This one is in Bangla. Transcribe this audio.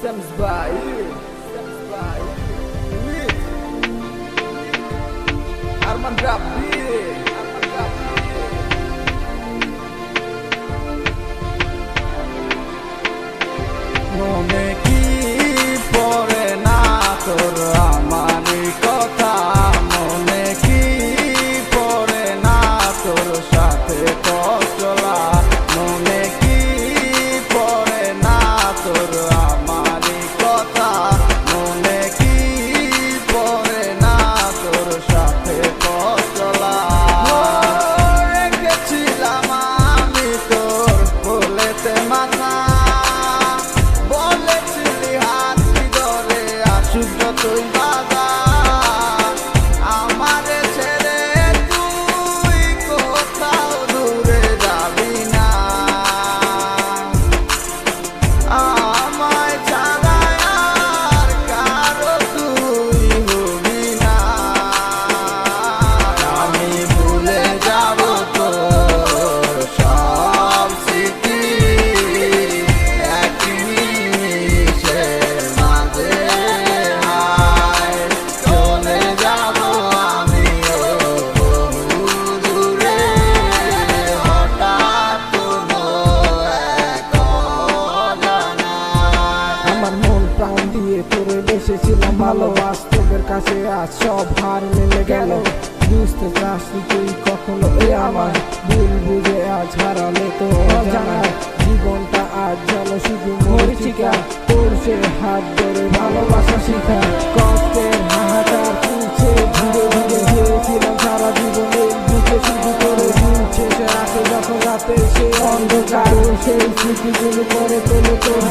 Stems by Arman Rabbi মনে কি পড়ে না তোর আমারই কথা মনে কি পড়ে না তোর সাথে চলা মনে কি পড়ে না তোর আমারই কথা মনে কি পড়ে না তোর সাথে চলা রেখেছিলাম আমি তোর বলেতে মাথা তুই বাবা আমারে ছেড়ে তুই কোথাও দূরে যাবি না আমায় ছাড়া আর কারো তুই হবি না আমি ভুলে যাব তোর সব স্মৃতি এক নিমিষের মাঝে এসেছিলাম ভালো বাস্তবের কাছে আজ সব হার মিলে গেল বুঝতে চাসনি তুই কখনো আমার ভুল বুঝে আজ হারালে তো জানার জীবনটা আজ যেন শুধু মরিচিকা তোর সে হাত ধরে ভালোবাসা শিখা কষ্টের হাহাকার তুলছে ধীরে ধীরে চেয়েছিলাম সারা জীবনে বুঝে শুধু করে দিচ্ছে সে আসে যখন রাতে সে অন্ধকার সেই স্মৃতিগুলো করে তোলে তোর